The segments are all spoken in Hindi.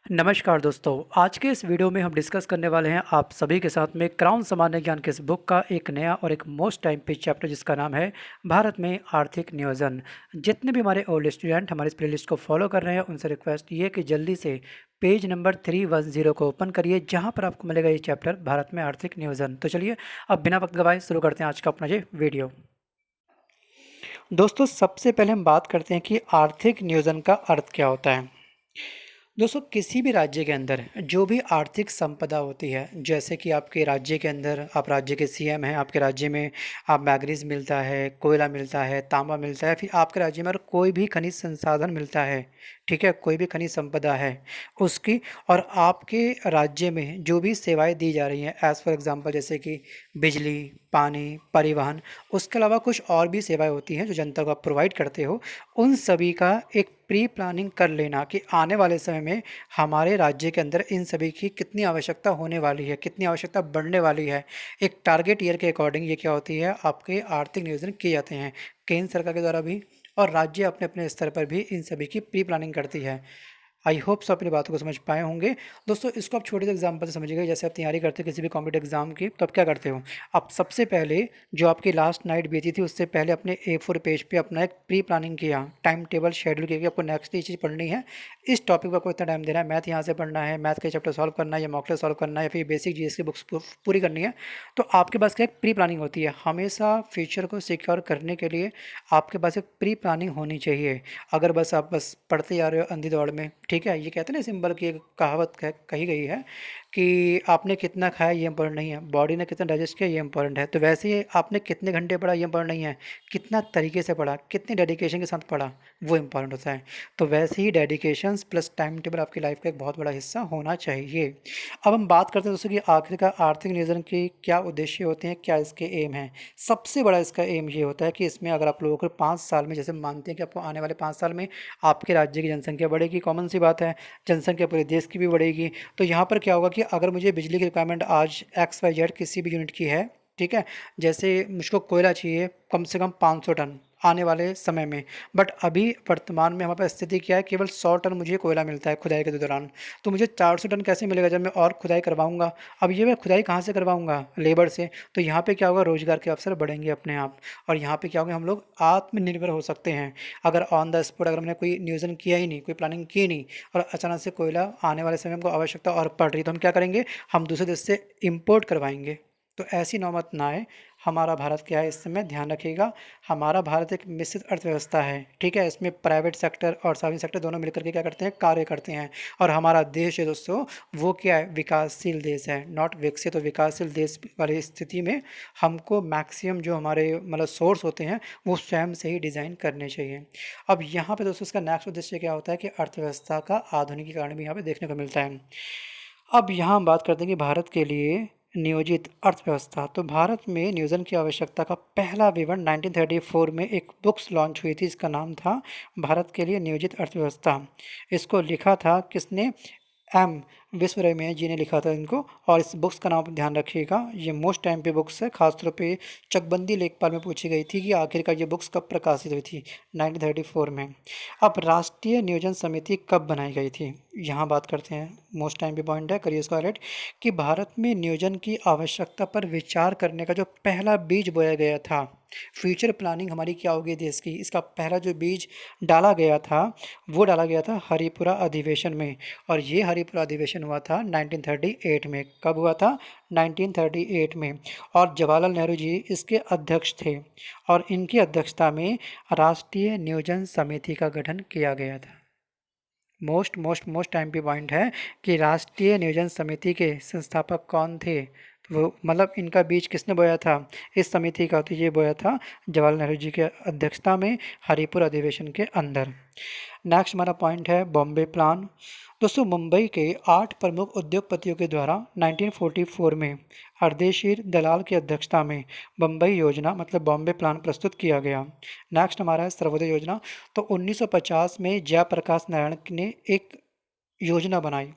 नमस्कार दोस्तों, आज के इस वीडियो में हम डिस्कस करने वाले हैं आप सभी के साथ में क्राउन सामान्य ज्ञान के इस बुक का एक नया और एक मोस्ट टाइम पे चैप्टर जिसका नाम है भारत में आर्थिक नियोजन। जितने भी हमारे ओल्ड स्टूडेंट हमारे इस प्लेलिस्ट को फॉलो कर रहे हैं उनसे रिक्वेस्ट ये कि जल्दी से पेज नंबर 310 को ओपन करिए, जहाँ पर आपको मिलेगा ये चैप्टर भारत में आर्थिक नियोजन। तो चलिए अब बिना वक्त गवाए शुरू करते हैं आज का अपना ये वीडियो। दोस्तों, सबसे पहले हम बात करते हैं कि आर्थिक नियोजन का अर्थ क्या होता है। दोस्तों, किसी भी राज्य के अंदर जो भी आर्थिक संपदा होती है, जैसे कि आपके राज्य के अंदर आप राज्य के सीएम हैं, आपके राज्य में आप मैग्नीज मिलता है, कोयला मिलता है, तांबा मिलता है, फिर आपके राज्य में अगर कोई भी खनिज संसाधन मिलता है, ठीक है, कोई भी खनिज संपदा है उसकी, और आपके राज्य में जो भी सेवाएं दी जा रही हैं एज़ फॉर एग्जांपल जैसे कि बिजली, पानी, परिवहन, उसके अलावा कुछ और भी सेवाएं होती हैं जो जनता को आप प्रोवाइड करते हो, उन सभी का एक प्री प्लानिंग कर लेना कि आने वाले समय में हमारे राज्य के अंदर इन सभी की कितनी आवश्यकता होने वाली है, कितनी आवश्यकता बढ़ने वाली है। एक टारगेट ईयर के अकॉर्डिंग ये क्या होती है, आपके आर्थिक नियोजन किए जाते हैं केंद्र सरकार के द्वारा भी, और राज्य अपने अपने स्तर पर भी इन सभी की प्री प्लानिंग करती है। आई होप सो अपनी बातों को समझ पाए होंगे। दोस्तों, इसको आप छोटे से एग्जाम्पल से समझिएगा। जैसे आप तैयारी करते हो किसी भी कॉम्पिटेटिव एग्जाम की, तो आप क्या करते हो, आप सबसे पहले जो आपकी लास्ट नाइट बीती थी उससे पहले अपने A4 पेज पे अपना एक प्री प्लानिंग किया, टाइम टेबल शेड्यूल किया कि आपको नेक्स्ट ये चीज़ पढ़नी है, इस टॉपिक पर आपको इतना टाइम देना है, मैथ यहाँ से पढ़ना है, मैथ के चैप्टर सॉल्व करना है, या मॉक टेस्ट सॉल्व करना है, या फिर बेसिक जीएस की बुक्स पूरी करनी है। तो आपके पास क्या एक प्री प्लानिंग होती है। हमेशा फ्यूचर को सिक्योर करने के लिए आपके पास एक प्री प्लानिंग होनी चाहिए। अगर बस आप बस पढ़ते जा रहे हो अंधी दौड़ में, ठीक है, ये कहते हैं ना सिंबल की एक कहावत कही गई है कि आपने कितना खाया ये इंपॉर्टेंट नहीं है, बॉडी ने कितना डाइजेस्ट किया ये इंपॉर्टेंट है। तो वैसे ही आपने कितने घंटे पढ़ा ये इंपॉर्टेंट नहीं है, कितना तरीके से पढ़ा, कितनी डेडिकेशन के साथ पढ़ा, वो इंपॉर्टेंट होता है। तो वैसे ही डेडिकेशंस प्लस टाइम टेबल आपकी लाइफ का एक बहुत बड़ा हिस्सा होना चाहिए। अब हम बात करते हैं दोस्तों कि आखिरकार आर्थिक नियोजन के क्या उद्देश्य होते हैं, क्या इसके एम हैं। सबसे बड़ा इसका एम ये होता है कि इसमें अगर आप लोगों को 5 साल में, जैसे मानते हैं कि आपको आने वाले 5 साल में आपके राज्य की जनसंख्या बढ़ेगी, कॉमन सी बात है, जनसंख्या पूरे देश की भी बढ़ेगी। तो यहाँ पर क्या होगा कि अगर मुझे बिजली की रिक्वायरमेंट आज XYZ किसी भी यूनिट की है, ठीक है, जैसे मुझको कोयला चाहिए कम से कम 500 टन आने वाले समय में, बट अभी वर्तमान में हमारे पास स्थिति क्या है, केवल 100 टन मुझे कोयला मिलता है खुदाई के दौरान। तो मुझे 400 टन कैसे मिलेगा जब मैं और खुदाई करवाऊंगा। अब ये मैं खुदाई कहाँ से करवाऊंगा, लेबर से। तो यहाँ पे क्या होगा, रोजगार के अवसर बढ़ेंगे अपने आप, और यहाँ पे क्या होगा, हम लोग आत्मनिर्भर हो सकते हैं। अगर ऑन द स्पॉट अगर हमने कोई नियोजन किया ही नहीं, कोई प्लानिंग की नहीं, और अचानक से कोयला आने वाले समय में हमको आवश्यकता और पड़ रही, तो हम क्या करेंगे, हम दूसरे देश से इम्पोर्ट करवाएंगे। तो ऐसी नौबत ना आए। हमारा भारत क्या है, इस समय ध्यान रखिएगा, हमारा भारत एक मिश्रित अर्थव्यवस्था है, ठीक है, इसमें प्राइवेट सेक्टर और सार्वजनिक सेक्टर दोनों मिलकर के क्या करते हैं, कार्य करते हैं। और हमारा देश है दोस्तों, वो क्या है, विकासशील देश है, नॉट विकसित। तो विकासशील देश वाली स्थिति में हमको मैक्सिमम जो हमारे मतलब सोर्स होते हैं वो स्वयं से ही डिज़ाइन करने चाहिए। अब यहाँ पे दोस्तों इसका नेक्स्ट उद्देश्य क्या होता है कि अर्थव्यवस्था का आधुनिकीकरण भी यहाँ पे देखने को मिलता है। अब यहाँ हम बात करते हैं कि भारत के लिए नियोजित अर्थव्यवस्था। तो भारत में नियोजन की आवश्यकता का पहला विवरण 1934 में एक बुक्स लॉन्च हुई थी, इसका नाम था भारत के लिए नियोजित अर्थव्यवस्था। इसको लिखा था किसने, एम विश्वरमैया जी ने लिखा था इनको। और इस बुक्स का नाम आप ध्यान रखिएगा, ये मोस्ट टाइम पे बुक्स है, खासतौर पे चकबंदी लेखपाल में पूछी गई थी कि आखिरकार ये बुक्स कब प्रकाशित हुई थी, 1934 में। अब राष्ट्रीय नियोजन समिति कब बनाई गई थी, यहाँ बात करते हैं, मोस्ट टाइम पे पॉइंट है, करिए इसको हाईलाइट, कि भारत में नियोजन की आवश्यकता पर विचार करने का जो पहला बीज बोया गया था, फ्यूचर प्लानिंग हमारी क्या होगी देश की, इसका पहला जो बीज डाला गया था वो डाला गया था हरिपुरा अधिवेशन में। और ये हरिपुरा अधिवेशन हुआ था 1938 में। कब हुआ था, 1938 में। और जवाहरलाल नेहरू जी इसके अध्यक्ष थे, और इनकी अध्यक्षता में राष्ट्रीय नियोजन समिति का गठन किया गया था। मोस्ट मोस्ट मोस्ट टाइम पे पॉइंट है कि राष्ट्रीय नियोजन समिति के संस्थापक कौन थे, तो वो मतलब इनका बीज किसने बोया था, इस समिति का, तो ये बोया था जवाहरलाल नेहरू जी के अध्यक्षता में हरिपुर अधिवेशन के अंदर। नेक्स्ट हमारा पॉइंट है बॉम्बे प्लान। दोस्तों, मुंबई के 8 प्रमुख उद्योगपतियों के द्वारा 1944 में अर्देशीर दलाल की अध्यक्षता में बम्बई योजना मतलब बॉम्बे प्लान प्रस्तुत किया गया। नेक्स्ट हमारा है सर्वोदय योजना। तो 1950 में जयप्रकाश नारायण ने एक योजना बनाई,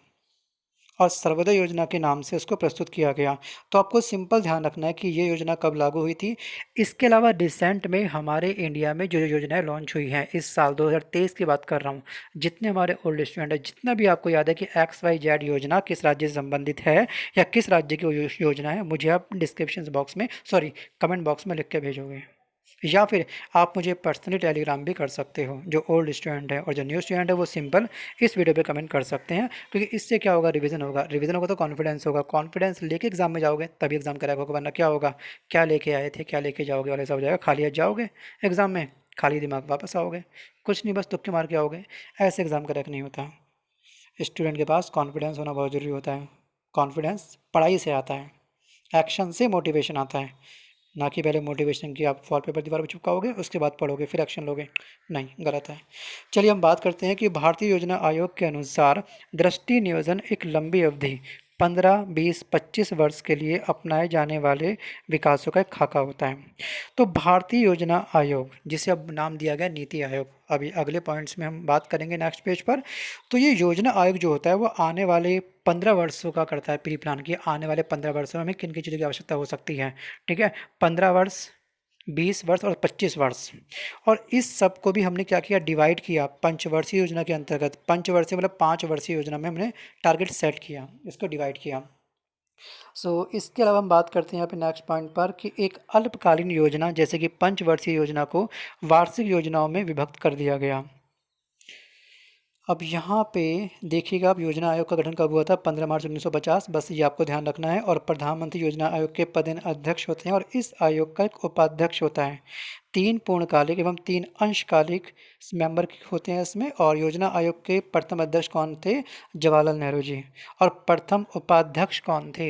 और सर्वोदय योजना के नाम से उसको प्रस्तुत किया गया। तो आपको सिंपल ध्यान रखना है कि ये योजना कब लागू हुई थी। इसके अलावा रिसेंट में हमारे इंडिया में जो योजनाएं लॉन्च हुई हैं इस साल 2023 की बात कर रहा हूँ, जितने हमारे ओल्ड स्टूडेंट हैं, जितना भी आपको याद है कि XYZ योजना किस राज्य से संबंधित है या किस राज्य की योजना है, मुझे आप डिस्क्रिप्शन बॉक्स में, सॉरी, कमेंट बॉक्स में लिख के भेजोगे, या फिर आप मुझे पर्सनली टेलीग्राम भी कर सकते हो। जो ओल्ड स्टूडेंट है और जो न्यू स्टूडेंट है वो सिंपल इस वीडियो पे कमेंट कर सकते हैं, क्योंकि इससे क्या होगा, रिवीजन होगा, रिवीजन होगा तो कॉन्फिडेंस होगा, कॉन्फिडेंस लेके एग्जाम में जाओगे तभी एग्जाम क्रैक होगा, वरना क्या होगा, क्या लेके आए थे क्या लेके जाओगे वाला सब हो जाएगा, खाली हाथ जाओगे एग्जाम में, खाली दिमाग वापस आओगे, कुछ नहीं, बस तुक्के मार के आओगे। ऐसे एग्जाम क्रैक नहीं होता। स्टूडेंट के पास कॉन्फिडेंस होना बहुत ज़रूरी होता है। कॉन्फिडेंस पढ़ाई से आता है, एक्शन से मोटिवेशन आता है, ना कि पहले मोटिवेशन की आप वॉलपेपर दीवार पर चिपकाओगे उसके बाद पढ़ोगे फिर एक्शन लोगे, नहीं, गलत है। चलिए हम बात करते हैं कि भारतीय योजना आयोग के अनुसार दृष्टि नियोजन एक लंबी अवधि 15, 20, 25 वर्ष के लिए अपनाए जाने वाले विकासों का एक खाका होता है। तो भारतीय योजना आयोग, जिसे अब नाम दिया गया नीति आयोग, अभी अगले पॉइंट्स में हम बात करेंगे नेक्स्ट पेज पर। तो ये योजना आयोग जो होता है वो आने वाले 15 वर्षों का करता है प्री प्लान, की आने वाले 15 वर्षों में हमें किन किन चीज़ों की आवश्यकता हो सकती है। ठीक है, 15 वर्ष, 20 वर्ष और 25 वर्ष। और इस सब को भी हमने क्या किया, डिवाइड किया पंचवर्षीय योजना के अंतर्गत। पंचवर्षीय मतलब 5 वर्षीय योजना में हमने टारगेट सेट किया, इसको डिवाइड किया। इसके अलावा हम बात करते हैं यहाँ पे नेक्स्ट पॉइंट पर कि एक अल्पकालीन योजना जैसे कि पंचवर्षीय योजना को वार्षिक योजनाओं में विभक्त कर दिया गया। अब यहाँ पे देखिएगा, अब योजना आयोग का गठन कब हुआ था, 15 मार्च 1950, बस ये आपको ध्यान रखना है। और प्रधानमंत्री योजना आयोग के पदेन अध्यक्ष होते हैं और इस आयोग का एक उपाध्यक्ष होता है। 3 पूर्णकालिक एवं 3 अंशकालिक मेंबर होते हैं इसमें। और योजना आयोग के प्रथम अध्यक्ष कौन थे, जवाहरलाल नेहरू जी। और प्रथम उपाध्यक्ष कौन थे,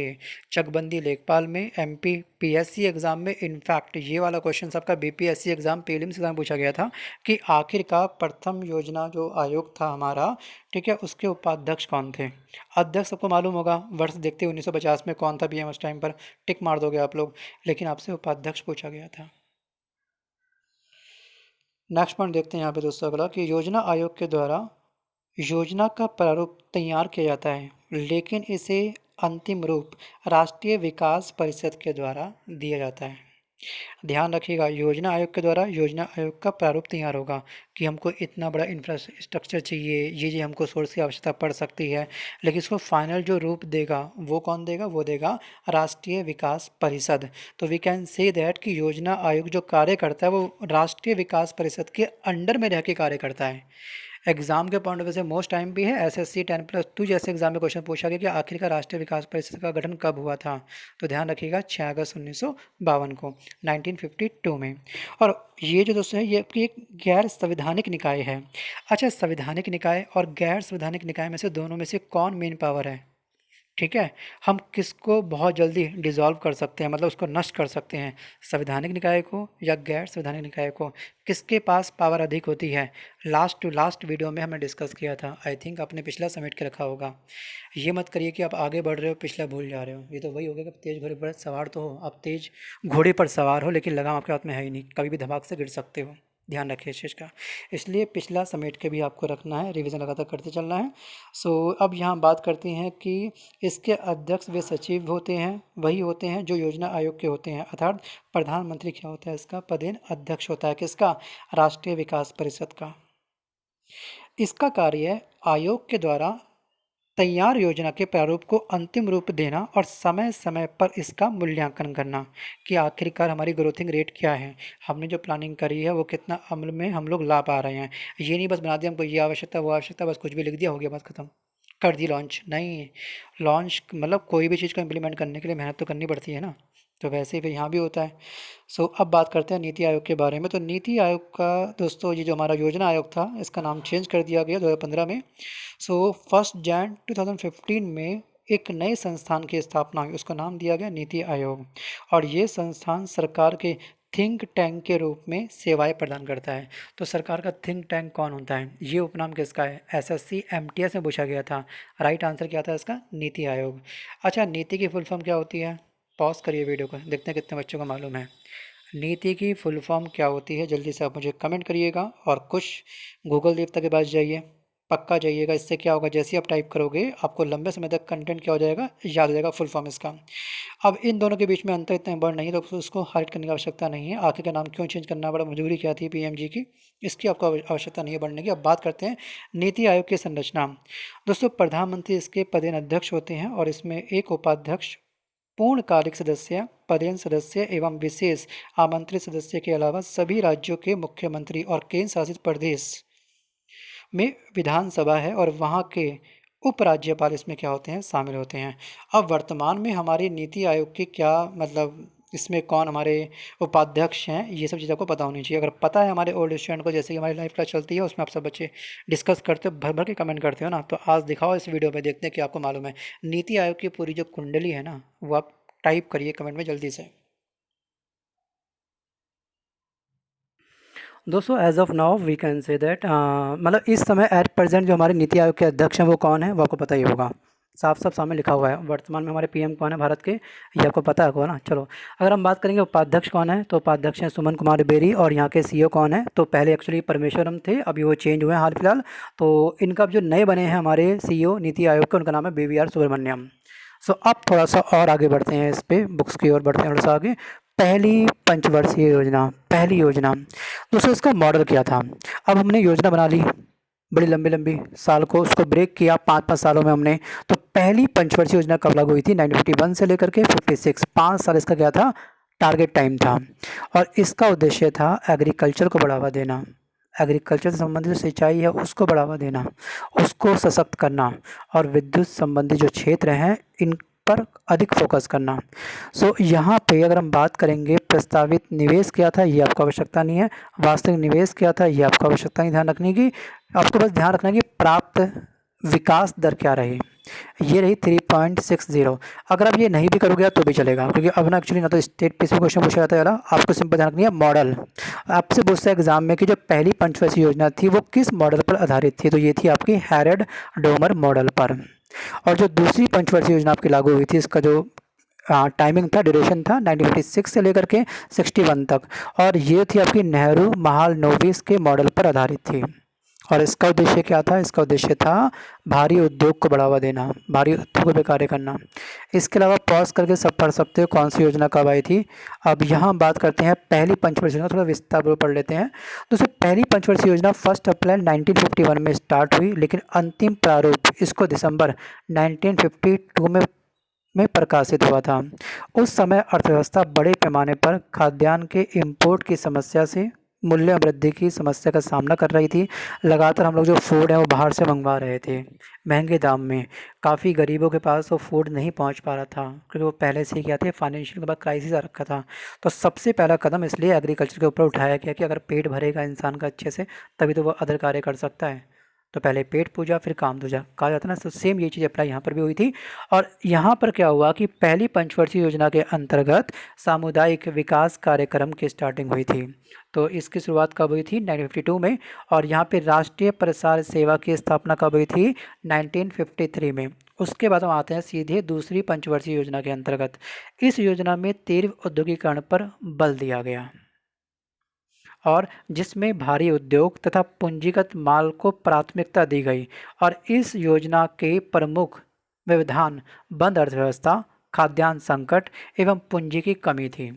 चकबंदी लेखपाल में। MP PSC एग्ज़ाम में इनफैक्ट ये वाला क्वेश्चन आपका BPSC एग्ज़ाम प्रीलिम्स एग्ज़ाम पूछा गया था कि आखिर का प्रथम योजना जो आयोग था हमारा, ठीक है, उसके उपाध्यक्ष कौन थे। अध्यक्ष सबको मालूम होगा, वर्ष देखते 1950 में कौन था PM उस टाइम पर, टिक मार दोगे आप लोग, लेकिन आपसे उपाध्यक्ष पूछा गया था। नेक्स्ट पॉइंट देखते हैं यहाँ पे दोस्तों अगला, कि योजना आयोग के द्वारा योजना का प्रारूप तैयार किया जाता है, लेकिन इसे अंतिम रूप राष्ट्रीय विकास परिषद के द्वारा दिया जाता है। ध्यान रखिएगा, योजना आयोग के द्वारा योजना आयोग का प्रारूप तैयार होगा कि हमको इतना बड़ा इंफ्रास्ट्रक्चर चाहिए, ये हमको सोर्स की आवश्यकता पड़ सकती है, लेकिन इसको फाइनल जो रूप देगा वो कौन देगा, वो देगा राष्ट्रीय विकास परिषद। तो वी कैन से दैट कि योजना आयोग जो कार्य करता है वो राष्ट्रीय विकास परिषद के अंडर में रह के कार्य करता है। एग्जाम के पॉइंट ऑफ व्यू से मोस्ट टाइम भी है, SSC 10+2 जैसे एग्जाम में क्वेश्चन पूछा गया कि आखिरकार राष्ट्रीय विकास परिषद का गठन कब हुआ था। तो ध्यान रखिएगा 6 अगस्त 1952 को, 1952 में। और ये जो दोस्तों है ये आपकी एक गैर संवैधानिक निकाय है। अच्छा, संवैधानिक निकाय और गैर संवैधानिक निकाय में से दोनों में से कौन मेन पावर है, ठीक है, हम किसको बहुत जल्दी डिसॉल्व कर सकते हैं, मतलब उसको नष्ट कर सकते हैं, संवैधानिक निकाय को या गैर संवैधानिक निकाय को, किसके पास पावर अधिक होती है। लास्ट टू लास्ट वीडियो में हमने डिस्कस किया था, आई थिंक आपने पिछला समेट के रखा होगा। ये मत करिए कि आप आगे बढ़ रहे हो पिछला भूल जा रहे हो, ये तो वही हो गया कि तेज़ घोड़े पर सवार तो हो, आप तेज़ घोड़े पर सवार हो लेकिन लगाम आपके हाथ में है ही नहीं, कभी भी धमाक से गिर सकते हो, ध्यान रखिए इस चीज़ का। इसलिए पिछला समेट के भी आपको रखना है, रिवीजन लगातार करते चलना है। अब यहाँ बात करते हैं कि इसके अध्यक्ष व सचिव होते हैं, वही होते हैं जो योजना आयोग के होते हैं, अर्थात प्रधानमंत्री क्या होता है, इसका पदेन अध्यक्ष होता है, किसका, राष्ट्रीय विकास परिषद का। इसका कार्य आयोग के द्वारा तैयार योजना के प्रारूप को अंतिम रूप देना और समय समय पर इसका मूल्यांकन करना कि आखिरकार हमारी ग्रोथिंग रेट क्या है, हमने जो प्लानिंग करी है वो कितना अमल में हम लोग ला पा रहे हैं। ये नहीं बस बना दिया हमको ये आवश्यकता वो आवश्यकता, बस कुछ भी लिख दिया हो गया, बस खत्म कर दी लॉन्च, नहीं। लॉन्च मतलब कोई भी चीज़ को इम्प्लीमेंट करने के लिए मेहनत तो करनी पड़ती है ना, तो वैसे ही फिर यहाँ भी होता है। अब बात करते हैं नीति आयोग के बारे में। तो नीति आयोग का दोस्तों, ये जो हमारा योजना आयोग था इसका नाम चेंज कर दिया गया 2015 में। 1 जनवरी 2015 में एक नए संस्थान की स्थापना हुई, उसका नाम दिया गया नीति आयोग। और ये संस्थान सरकार के थिंक टैंक के रूप में सेवाएं प्रदान करता है। तो सरकार का थिंक टैंक कौन होता है, ये उपनाम किसका है, SSC MTS में पूछा गया था। राइट आंसर क्या था इसका, नीति आयोग। अच्छा, नीति की फुल फॉर्म क्या होती है, पॉज करिए वीडियो को, देखते हैं कितने बच्चों को मालूम है नीति की फुल फॉर्म क्या होती है। जल्दी से आप मुझे कमेंट करिएगा और कुछ गूगल देवता के पास जाइए। पक्का जाइएगा, इससे क्या होगा जैसे ही आप टाइप करोगे आपको लंबे समय तक कंटेंट क्या हो जाएगा, याद हो जाएगा फुल फॉर्म इसका। अब इन दोनों के बीच में अंतर इतना बड़ा नहीं है तो उसको हाइड करने की आवश्यकता नहीं है। आखिर का नाम क्यों चेंज करना पड़ा, मजबूरी क्या थी पीएमजी की, इसकी आपको आवश्यकता नहीं है बढ़ने की। अब बात करते हैं नीति आयोग की संरचना। दोस्तों प्रधानमंत्री इसके पदेन अध्यक्ष होते हैं और इसमें एक उपाध्यक्ष, पूर्णकालिक सदस्य, पदेन सदस्य एवं विशेष आमंत्रित सदस्य के अलावा सभी राज्यों के मुख्यमंत्री और केंद्र शासित प्रदेश में विधानसभा है और वहाँ के उपराज्यपाल इसमें क्या होते हैं, शामिल होते हैं। अब वर्तमान में हमारे नीति आयोग के क्या मतलब इसमें कौन हमारे उपाध्यक्ष हैं, ये सब चीज़ आपको पता होनी चाहिए। अगर पता है हमारे ओल्ड स्टूडेंट को, जैसे कि हमारी लाइव क्लास चलती है उसमें आप सब बच्चे डिस्कस करते हो, भर भर के कमेंट करते हो ना, तो आज दिखाओ इस वीडियो में, देखते हैं कि आपको मालूम है। नीति आयोग की पूरी जो कुंडली है ना वो आप टाइप करिए कमेंट में जल्दी से। दोस्तों as of now we can say that मतलब इस समय एट प्रेजेंट जो हमारे नीति आयोग के अध्यक्ष हैं वो कौन है, वो आपको पता ही होगा, साफ साफ सामने लिखा हुआ है। वर्तमान में हमारे पीएम कौन है भारत के, ये आपको पता है ना। चलो अगर हम बात करेंगे उपाध्यक्ष कौन है, तो उपाध्यक्ष हैं सुमन कुमार बेरी। और यहाँ के सीईओ कौन है, तो पहले एक्चुअली परमेश्वरम थे, अभी वो चेंज हुए हैं हाल फिलहाल। तो इनका जो नए बने हैं हमारे सीईओ नीति आयोग के, उनका नाम है बीवीआर सुब्रमण्यम। सो अब थोड़ा सा और आगे बढ़ते हैं, इस पे बुक्स की ओर बढ़ते हैं थोड़ा सा आगे। पहली पंचवर्षीय योजना, पहली योजना दोस्तों इसका मॉडल क्या था। अब हमने योजना बना ली बड़ी लंबी लंबी साल को, उसको ब्रेक किया 5-5 सालों में हमने। तो पहली पंचवर्षीय योजना कब लागू हुई थी, 1951 से लेकर के 56, 5 साल इसका क्या था, टारगेट टाइम था। और इसका उद्देश्य था एग्रीकल्चर को बढ़ावा देना, एग्रीकल्चर से संबंधित जो सिंचाई है उसको बढ़ावा देना, उसको सशक्त करना, और विद्युत संबंधी जो क्षेत्र हैं इन पर अधिक फोकस करना। सो यहाँ पे अगर हम बात करेंगे प्रस्तावित निवेश क्या था, ये आपको आवश्यकता नहीं है। वास्तविक निवेश क्या था, ये आपको आवश्यकता नहीं ध्यान रखने की। आपको बस ध्यान रखना है कि प्राप्त विकास दर क्या रही, ये रही 3.60। अगर आप ये नहीं भी करोगे तो भी चलेगा, क्योंकि अब ना एक्चुअली ना तो स्टेट पे क्वेश्चन पूछा जाता है ना, आपको सिंपल ध्यान रखनी है मॉडल। आपसे पूछता है एग्जाम में कि जो पहली पंचवर्षीय योजना थी वो किस मॉडल पर आधारित थी, तो ये थी आपकी हैरेड डोमर मॉडल पर। और जो दूसरी पंचवर्षीय योजना आपकी लागू हुई थी, इसका जो टाइमिंग था, ड्यूरेशन था 1956 से लेकर के 61 तक, और ये थी आपकी नेहरू महालनोबिस के मॉडल पर आधारित थी। और इसका उद्देश्य क्या था, इसका उद्देश्य था भारी उद्योग को बढ़ावा देना, भारी उद्योगों पे कार्य करना। इसके अलावा पॉज करके सब पढ़ सकते हो कौन सी योजना कब आई थी। अब यहाँ हम बात करते हैं पहली पंचवर्षीय योजना, थोड़ा विस्तार पढ़ लेते हैं। दोस्तों पहली पंचवर्षीय योजना 1 अप्रैल 1951 में स्टार्ट हुई, लेकिन अंतिम प्रारूप इसको दिसंबर 1952 में प्रकाशित हुआ था। उस समय अर्थव्यवस्था बड़े पैमाने पर खाद्यान्न के इंपोर्ट की समस्या से मूल्य वृद्धि की समस्या का सामना कर रही थी। लगातार हम लोग जो फूड है वो बाहर से मंगवा रहे थे महंगे दाम में। काफ़ी गरीबों के पास वो फूड नहीं पहुंच पा रहा था, क्योंकि वो पहले से ही क्या थे, फाइनेंशियल के बाद क्राइसिस आ रखा था। तो सबसे पहला कदम इसलिए एग्रीकल्चर के ऊपर उठाया गया कि अगर पेट भरेगा इंसान का अच्छे से तभी तो वो अदर कार्य कर सकता है। तो पहले पेट पूजा फिर काम दूजा कहा जाता है ना, तो सेम ये चीज़ अप्लाई यहाँ पर भी हुई थी। और यहाँ पर क्या हुआ कि पहली पंचवर्षीय योजना के अंतर्गत सामुदायिक विकास कार्यक्रम की स्टार्टिंग हुई थी। तो इसकी शुरुआत कब हुई थी, 1952 में। और यहाँ पे राष्ट्रीय प्रसार सेवा की स्थापना कब हुई थी, 1953 में। उसके बाद हम आते हैं सीधे दूसरी पंचवर्षीय योजना के अंतर्गत। इस योजना में तीव्र औद्योगिकरण पर बल दिया गया, और जिसमें भारी उद्योग तथा पूंजीगत माल को प्राथमिकता दी गई। और इस योजना के प्रमुख व्यवधान बंद अर्थव्यवस्था, खाद्यान्न संकट एवं पूंजी की कमी थी।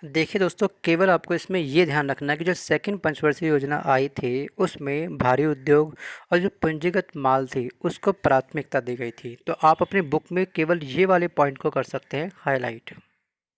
देखिए दोस्तों, केवल आपको इसमें ये ध्यान रखना है कि जो सेकंड पंचवर्षीय योजना आई थी उसमें भारी उद्योग और जो पूंजीगत माल थी उसको प्राथमिकता दी गई थी। तो आप अपनी बुक में केवल ये वाले पॉइंट को कर सकते हैं हाईलाइट।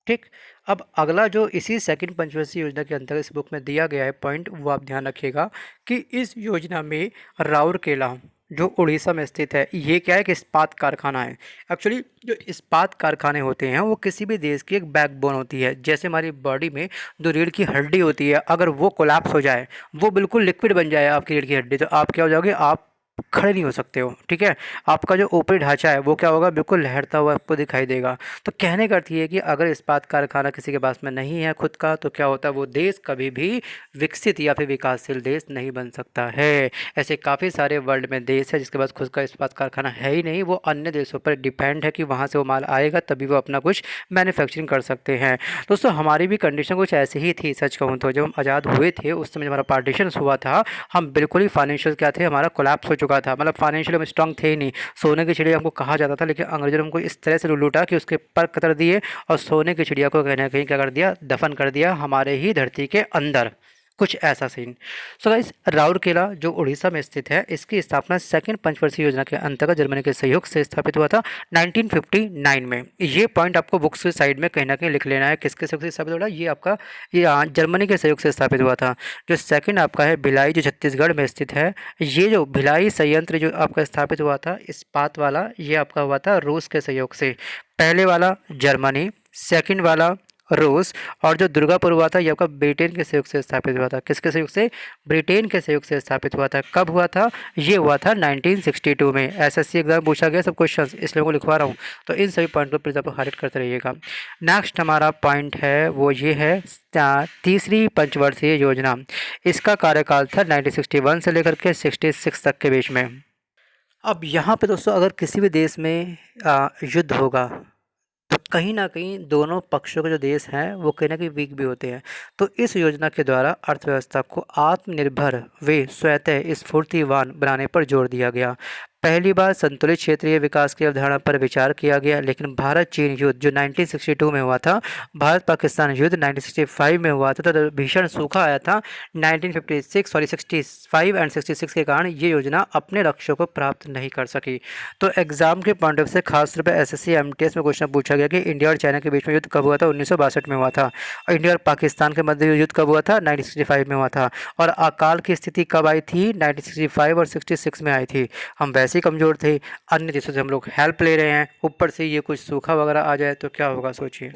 ठीक। अब अगला जो इसी सेकंड पंचवर्षीय योजना के अंतर्गत इस बुक में दिया गया है पॉइंट, वो आप ध्यान रखिएगा कि इस योजना में राउरकेला जो उड़ीसा में स्थित है, ये क्या है कि इस्पात कारखाना है। एक्चुअली जो इस्पात कारखाने होते हैं वो किसी भी देश की एक बैकबोन होती है। जैसे हमारी बॉडी में जो रीढ़ की हड्डी होती है, अगर वो कोलैप्स हो जाए, वो बिल्कुल लिक्विड बन जाए आपकी रीढ़ की हड्डी, तो आप क्या हो जाओगे, आप खड़े नहीं हो सकते हो, ठीक है। आपका जो ऊपरी ढांचा है वो क्या होगा, बिल्कुल लहरता हुआ आपको दिखाई देगा। तो कहने का अर्थ ये है कि अगर इस्पात कारखाना किसी के पास में नहीं है खुद का, तो क्या होता है, वो देश कभी भी विकसित या फिर विकासशील देश नहीं बन सकता है। ऐसे काफ़ी सारे वर्ल्ड में देश है जिसके पास खुद का इस्पात कारखाना है ही नहीं, वो अन्य देशों पर डिपेंड है कि वहाँ से वो माल आएगा तभी वो अपना कुछ मैन्युफैक्चरिंग कर सकते हैं। दोस्तों हमारी भी कंडीशन कुछ ऐसी ही थी, सच कहूँ तो। जब हम आज़ाद हुए थे उस समय हमारा पार्टीशन हुआ था, हम बिल्कुल ही फाइनेंशियल क्या थे, हमारा कोलैप्स हो चुका था, मतलब फाइनेंशियली हम स्ट्रांग थे ही नहीं। सोने की चिड़िया हमको कहा जाता था, लेकिन अंग्रेजों ने हमको इस तरह से लूटा कि उसके पर कतर दिए और सोने की चिड़िया को कहीं ना कहीं क्या कर दिया, दफन कर दिया हमारे ही धरती के अंदर। कुछ ऐसा सीन। सो गाइस, राउरकेला जो उड़ीसा में स्थित है, इसकी स्थापना सेकंड पंचवर्षीय योजना के अंतर्गत जर्मनी के सहयोग से स्थापित हुआ था 1959 में। ये पॉइंट आपको बुक्स के साइड में कहीं ना कहीं लिख लेना है, किसके सहयोग से स्थापित हुआ, ये आपका ये जर्मनी के सहयोग से स्थापित हुआ था। जो सेकंड आपका है भिलाई, जो छत्तीसगढ़ में स्थित है। ये जो भिलाई संयंत्र जो आपका स्थापित हुआ था इस्पात वाला, ये आपका हुआ था रूस के सहयोग से। पहले वाला जर्मनी, सेकंड वाला रूस, और जो दुर्गापुर हुआ था ये आपका ब्रिटेन के सहयोग से स्थापित हुआ था। किसके सहयोग से, ब्रिटेन के सहयोग से स्थापित हुआ था। कब हुआ था, ये हुआ था 1962 में। एसएससी एग्जाम पूछा गया सब क्वेश्चंस, इसलिए को लिखवा रहा हूँ। तो इन सभी पॉइंट को प्लीज़ आप हाईलाइट करते रहिएगा। नेक्स्ट हमारा पॉइंट है वो ये है तीसरी पंचवर्षीय योजना। इसका कार्यकाल था 1961 से लेकर के 66 तक के बीच में। अब यहाँ पे दोस्तों अगर किसी भी देश में युद्ध होगा तो कहीं न कहीं दोनों पक्षों के जो देश हैं वो कहीं न कहीं वीक भी होते हैं। तो इस योजना के द्वारा अर्थव्यवस्था को आत्मनिर्भर व स्वतः स्फूर्तिवान बनाने पर जोर दिया गया। पहली बार संतुलित क्षेत्रीय विकास की अवधारणा पर विचार किया गया, लेकिन भारत चीन युद्ध जो 1962 में हुआ था, भारत पाकिस्तान युद्ध 1965 में हुआ था, तो भीषण सूखा आया था 65 एंड 66 के कारण ये योजना अपने लक्ष्यों को प्राप्त नहीं कर सकी। तो एग्जाम के पॉइंट ऑफ से खासतौर पर एसएससी एमटीएस में क्वेश्चन पूछा गया कि इंडिया और चाइना के बीच में युद्ध कब हुआ था, 1962 में हुआ था। और इंडिया और पाकिस्तान के मध्य युद्ध कब हुआ था, 1965 में हुआ था। और अकाल की स्थिति कब आई थी, 1965 और 66 में आई थी। हम वैसे ही कमज़ोर थे, अन्य देशों से हम लोग हेल्प ले रहे हैं, ऊपर से ये कुछ सूखा वगैरह आ जाए तो क्या होगा सोचिए।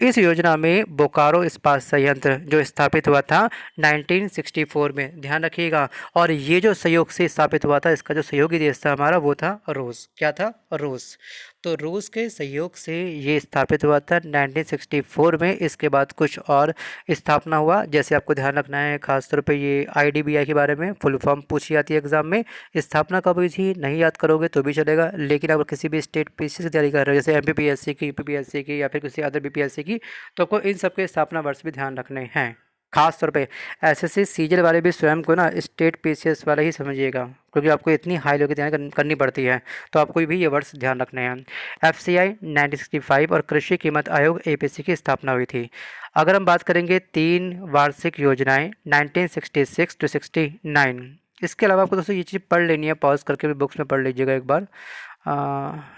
इस योजना में बोकारो इस्पात संयंत्र जो स्थापित हुआ था 1964 में, ध्यान रखिएगा। और ये जो सहयोग से स्थापित हुआ था, इसका जो सहयोगी देश था हमारा वो था रूस। क्या था, रूस। तो रूस के सहयोग से ये स्थापित हुआ था 1964 में। इसके बाद कुछ और स्थापना हुआ, जैसे आपको ध्यान रखना है खासतौर पे ये आईडीबीआई के बारे में फुल फॉर्म पूछी जाती है एग्जाम में। स्थापना कब हुई थी नहीं याद करोगे तो भी चलेगा, लेकिन अगर किसी भी स्टेट पीसी की तैयारी कर रहे हो, जैसे एमपीपीएससी की, यूपीपीएससी की, या फिर किसी अदर बीपीएससी की, तो आपको इन सब के स्थापना वर्ष भी ध्यान रखने हैं। खास तौर पे एसएससी सीजीएल वाले भी स्वयं को ना स्टेट पीसीएस वाला ही समझिएगा, क्योंकि आपको इतनी हाई लेवल की तैयारी करनी पड़ती है, तो आपको भी ये वर्ड्स ध्यान रखने हैं। एफसीआई 1965 और कृषि कीमत आयोग एपीसी की स्थापना हुई थी। अगर हम बात करेंगे 3 वार्षिक योजनाएं 1966 टू 69, इसके अलावा आपको दोस्तों ये चीज़ पढ़ लेनी है, पॉज करके भी बुक्स में पढ़ लीजिएगा एक बार।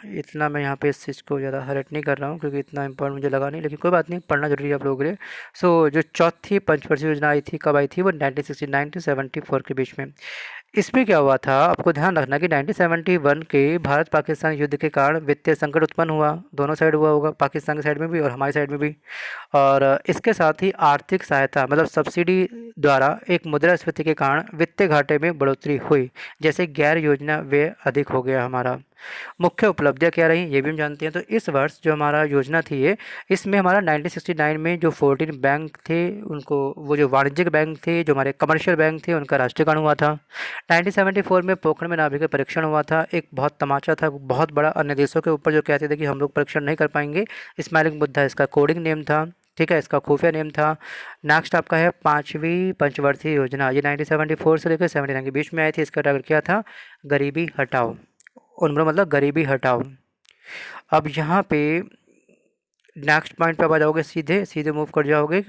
इतना मैं यहाँ पे इस चीज़ को ज़्यादा हाईलाइट नहीं कर रहा हूँ क्योंकि इतना इंपॉर्टेंट मुझे लगा नहीं, लेकिन कोई बात नहीं, पढ़ना जरूरी है आप लोगों के लिए। जो चौथी पंचवर्षीय योजना आई थी, कब आई थी, वो 1969 टू 74 के बीच में। इसमें क्या हुआ था, आपको ध्यान रखना कि 1971 के भारत पाकिस्तान युद्ध के कारण वित्तीय संकट उत्पन्न हुआ, दोनों साइड हुआ होगा, पाकिस्तान की साइड में भी और हमारी साइड में भी। और इसके साथ ही आर्थिक सहायता मतलब सब्सिडी द्वारा एक मुद्रास्फीति के कारण वित्तीय घाटे में बढ़ोतरी हुई, जैसे गैर योजना व्यय अधिक हो गया हमारा। मुख्य उपलब्धियां क्या रही ये भी हम जानते हैं। तो इस वर्ष जो हमारा योजना थी ये, इसमें हमारा 1969 में जो 14 बैंक थे उनको, वो जो वाणिज्यिक बैंक थे, जो हमारे कमर्शियल बैंक थे, उनका राष्ट्रीयकरण हुआ था। 1974 में पोखरण में नाभिक परीक्षण हुआ था, एक बहुत तमाचा था बहुत बड़ा, अन्य देशों के ऊपर जो कहते थे कि हम लोग परीक्षण नहीं कर पाएंगे। स्माइलिंग बुद्धा इसका कोडिंग नेम था, ठीक है, इसका खुफिया नेम था। नेक्स्ट आपका है पांचवी पंचवर्षीय योजना, ये 1974 से लेकर 79 के बीच में आई थी। इसका टारगेट क्या था, गरीबी हटाओ, उन्मूलन मतलब गरीबी हटाओ। अब यहाँ पे नेक्स्ट पॉइंट पे आप आ जाओगे, सीधे सीधे मूव कर जाओगे।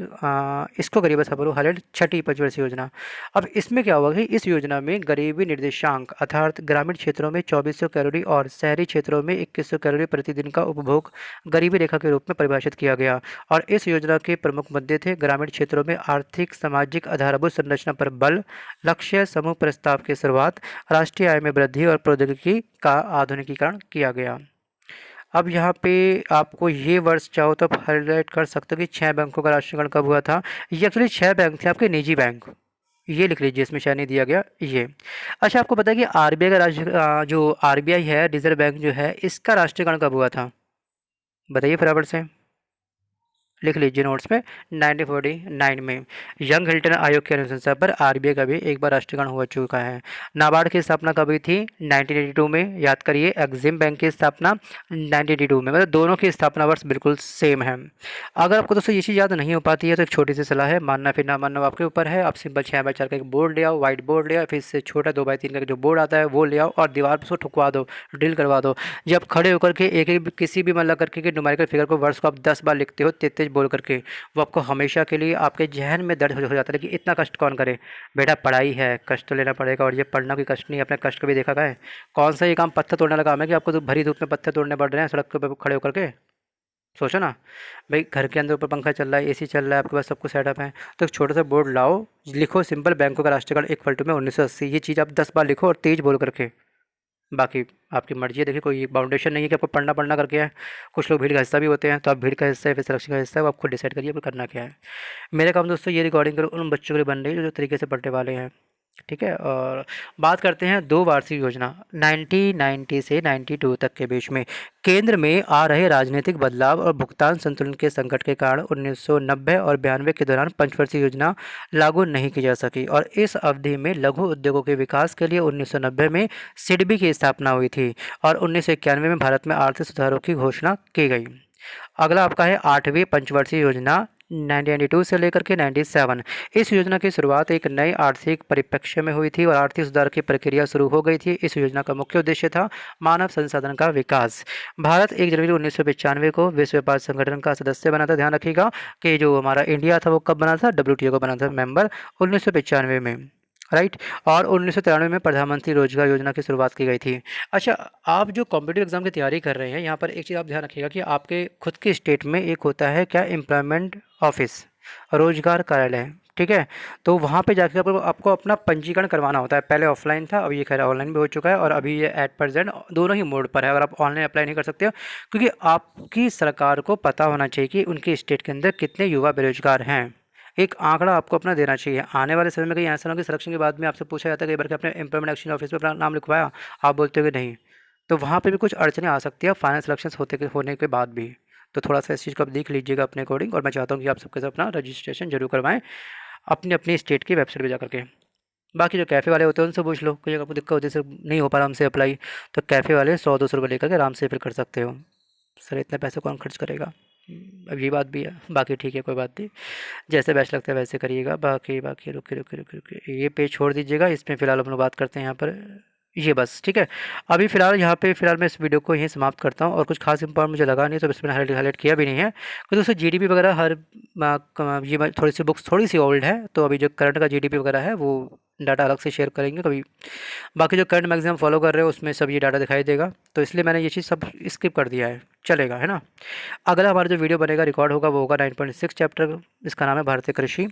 इसको गरीबी हटाओ हाईलाइट, छठी पंचवर्षीय योजना। अब इसमें क्या होगा कि इस योजना में गरीबी निर्देशांक अर्थात ग्रामीण क्षेत्रों में 2400 कैलोरी और शहरी क्षेत्रों में 2100 कैलोरी प्रतिदिन का उपभोग गरीबी रेखा के रूप में परिभाषित किया गया। और इस योजना के प्रमुख मुद्दे थे ग्रामीण क्षेत्रों में आर्थिक सामाजिक आधारभूत संरचना पर बल, लक्ष्य समूह प्रस्ताव की शुरुआत, राष्ट्रीय आय में वृद्धि और प्रौद्योगिकी का आधुनिकीकरण किया गया। अब यहाँ पे आपको ये वर्ष चाहो तो आप हाईलाइट कर सकते हो कि 6 बैंकों का राष्ट्रीयकरण कब हुआ था। ये एक्चुअली 6 बैंक थे आपके निजी बैंक, ये लिख लीजिए, इसमें शायद नहीं दिया गया ये। अच्छा, आपको पता है कि आरबीआई का जो आरबीआई है, रिजर्व बैंक जो है, इसका राष्ट्रीयकरण कब हुआ था? बताइए फटाफट से, लिख लीजिए नोट्स में। 1949 में यंग हिल्टन आयोग की अनुशंसा पर आरबीआई का भी एक बार राष्ट्रीयकरण हो चुका है। नाबार्ड की स्थापना कब हुई थी? 1982 में। याद करिए, एग्जिम बैंक की स्थापना 1982 में, मतलब दोनों की स्थापना वर्ष बिल्कुल सेम है। अगर आपको दोस्तों ये चीज़ याद नहीं हो पाती है तो एक छोटी सी सलाह है, मानना फिर ना मानना वो आपके ऊपर है। आप सिंपल 6x4 का एक बोर्ड ले आओ, व्हाइट बोर्ड ले आओ, फिर इससे छोटा 2x3 का जो बोर्ड आता है वो ले आओ और दीवार पर उसको ठुकवा दो, ड्रिल करवा दो। जब खड़े होकर के एक एक किसी भी मतलब करके के न्यूमेरिकल फिगर को, वर्ड्स को आप 10 बार लिखते हो तेज तेज बोल करके, वो आपको हमेशा के लिए आपके जहन में दर्ज हो जाता है कि इतना कष्ट कौन करे। बेटा पढ़ाई है, कष्ट तो लेना पड़ेगा, और ये पढ़ना कोई कष्ट नहीं है। अपने कष्ट कभी देखा है? कौन सा ये काम पत्थर तोड़ने का काम है कि आपको तो भरी धूप में पत्थर तोड़ने पड़ रहे हैं सड़क पे खड़े होकर के? सोचो ना भाई, घर के अंदर ऊपर पंखा चल रहा है, एसी चल रहा है, आपके पास सब कुछ सेटअप है, तो एक छोटा सा बोर्ड लाओ, लिखो सिंपल बैंकों का राष्ट्रीयकरण एक पलटू में 1980। ये चीज़ आप 10 बार लिखो और तेज बोल करके। बाकी आपकी मर्ज़ी है, देखिए कोई बाउंडेशन नहीं है कि आपको पढ़ना पढ़ना करके है। कुछ लोग भीड़ का हिस्सा भी होते हैं, तो आप भीड़ का हिस्सा है फिर सिलेक्शन का हिस्सा है, वो आप खुद डिसाइड करिए आपको करना क्या है। मेरा काम दोस्तों ये रिकॉर्डिंग करो उन बच्चों के लिए बन रही है जो तरीके से पढ़ने वाले हैं। ठीक है, और बात करते हैं दो वार्षिक योजना 1990 से 92 तक के बीच में। केंद्र में आ रहे राजनीतिक बदलाव और भुगतान संतुलन के संकट के कारण 1990 और 92 के दौरान पंचवर्षीय योजना लागू नहीं की जा सकी, और इस अवधि में लघु उद्योगों के विकास के लिए 1990 में सिडबी की स्थापना हुई थी और 1991 में भारत में आर्थिक सुधारों की घोषणा की गई। अगला आपका है 8वीं पंचवर्षीय योजना 1992 से लेकर के 97। इस योजना की शुरुआत एक नए आर्थिक परिप्रेक्ष्य में हुई थी और आर्थिक सुधार की प्रक्रिया शुरू हो गई थी। इस योजना का मुख्य उद्देश्य था मानव संसाधन का विकास। भारत 1 जनवरी 1995 को विश्व व्यापार संगठन का सदस्य बना था। ध्यान रखिएगा कि जो हमारा इंडिया था वो कब बना था? डब्ल्यूटीओ को बना था मेंबर 1995 में, राइट। और 1993 में प्रधानमंत्री रोजगार योजना की शुरुआत की गई थी। अच्छा, आप जो कॉम्पिटिटिव एग्जाम की तैयारी कर रहे हैं, यहाँ पर एक चीज़ आप ध्यान रखिएगा कि आपके खुद के स्टेट में एक होता है क्या? एम्प्लॉयमेंट ऑफिस, रोजगार कार्यालय। ठीक है, तो वहाँ पे जाकर आपको अपना पंजीकरण करवाना होता है। पहले ऑफलाइन था, अभी ये खैर ऑनलाइन भी हो चुका है, और अभी ये एट प्रेजेंट दोनों ही मोड पर है। अगर आप ऑनलाइन अप्लाई नहीं कर सकते हो, क्योंकि आपकी सरकार को पता होना चाहिए कि उनके स्टेट के अंदर कितने युवा बेरोजगार हैं। एक आंकड़ा आपको अपना देना चाहिए। आने वाले समय में कहीं ऐसा ना हो कि सिलेक्शन के बाद में आपसे पूछा जाता है कई बार कि आपने एम्प्लॉयमेंट एक्सचेंज ऑफिस में अपना नाम लिखवाया, आप बोलते हो कि नहीं, तो वहाँ पे भी कुछ अड़चनें आ सकती है फाइनल सिलेक्शन होने के बाद भी। तो थोड़ा सा इस चीज़ को आप देख लीजिएगा अपने अकॉर्डिंग, और मैं चाहता हूँ कि आप सबके साथ अपना रजिस्ट्रेशन जरूर करवाएं अपनी अपनी स्टेट की वेबसाइट पर जा करके। बाकी जो कैफ़े वाले होते हैं उनसे पूछ लो, कोई अगर आपको दिक्कत होती है, सिर्फ नहीं हो पा रहा हमसे अप्लाई, तो कैफ़े वाले 100-200 रुपये लेकर के आराम से फिर कर सकते हो। सर इतने पैसे कौन खर्च करेगा? अब ये बात भी है। बाकी ठीक है, कोई बात नहीं, जैसे बेस्ट लगता है वैसे करिएगा। बाकी बाकी रुकिए रुकिए रुकिए रुकिए, ये पेज छोड़ दीजिएगा, इसमें फ़िलहाल हम लोग बात करते हैं यहाँ पर ये बस। ठीक है, अभी फ़िलहाल यहाँ पे फ़िलहाल मैं इस वीडियो को यहीं समाप्त करता हूँ, और कुछ खास इंपॉर्टेंट मुझे लगा नहीं, तो इसमें हाईलाइट किया भी नहीं है, क्योंकि दोस्तों जीडीपी वगैरह हर ये थोड़ी सी बुक्स थोड़ी सी ओल्ड है, तो अभी जो करंट का जीडीपी वगैरह है वो डाटा अलग से शेयर करेंगे कभी। बाकी जो करंट मैगज़ीन फॉलो कर रहे हो उसमें सब ये डाटा दिखाई देगा, तो इसलिए मैंने ये चीज़ सब स्किप कर दिया है, चलेगा, है ना। अगला हमारा जो वीडियो बनेगा रिकॉर्ड होगा वो होगा 9.6 चैप्टर, इसका नाम है भारतीय कृषि।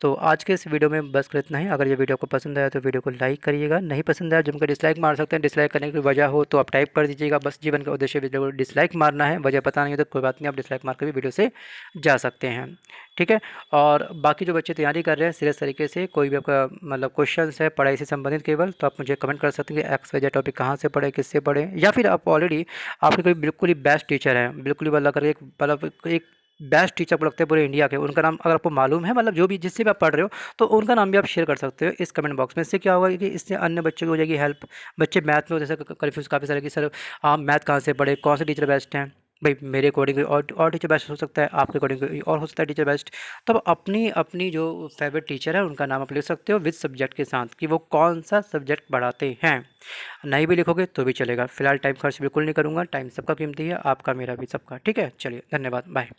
तो आज के इस वीडियो में बस कर इतना ही। अगर ये वीडियो आपको पसंद आया तो वीडियो को लाइक करिएगा, नहीं पसंद आया जिनका डिसलाइक मार सकते हैं, डिसलाइक करने की वजह हो तो आप टाइप कर दीजिएगा। बस जीवन का उद्देश्य वीडियो को डिसलाइक मारना है, वजह पता नहीं है तो कोई बात नहीं, आप डिसलाइक मार कर भी वीडियो से जा सकते हैं। ठीक है, और बाकी जो बच्चे तैयारी कर रहे हैं सीरियस तरीके से, कोई भी आपका मतलब क्वेश्चन है पढ़ाई से संबंधित केवल, तो आप मुझे कमेंट कर सकते हैं कि एक्स वाई जेड टॉपिक कहाँ से पढ़े, किससे पढ़े, या फिर आप ऑलरेडी आपके कोई बिल्कुल ही बेस्ट टीचर हैं, बिल्कुल ही मतलब करके एक मतलब एक बेस्ट टीचर आपको लगते हैं पूरे इंडिया के, उनका नाम अगर आपको मालूम है, मतलब जो भी जिससे भी आप पढ़ रहे हो, तो उनका नाम भी आप शेयर कर सकते हो इस कमेंट बॉक्स में। इससे क्या होगा कि इससे अन्य बच्चों की हो जाएगी हेल्प। बच्चे मैथ में जैसे कन्फ्यूज़ काफ़ी सारे कि सर आप मैथ कहाँ से पढ़े, कौन से टीचर बेस्ट हैं। भाई मेरे अकॉर्डिंग और टीचर बेस्ट हो सकता है, आपके अकॉर्डिंग कोई और हो सकता है टीचर बेस्ट। तो आप अपनी अपनी जो फेवरेट टीचर है उनका नाम आप लिख सकते हो विद सब्जेक्ट के साथ, कि वो कौन सा सब्जेक्ट पढ़ाते हैं। नहीं भी लिखोगे तो भी चलेगा। फिलहाल टाइम खर्च बिल्कुल नहीं करूँगा, टाइम सबका कीमती है, आपका मेरा भी सबका। ठीक है, चलिए धन्यवाद, बाय।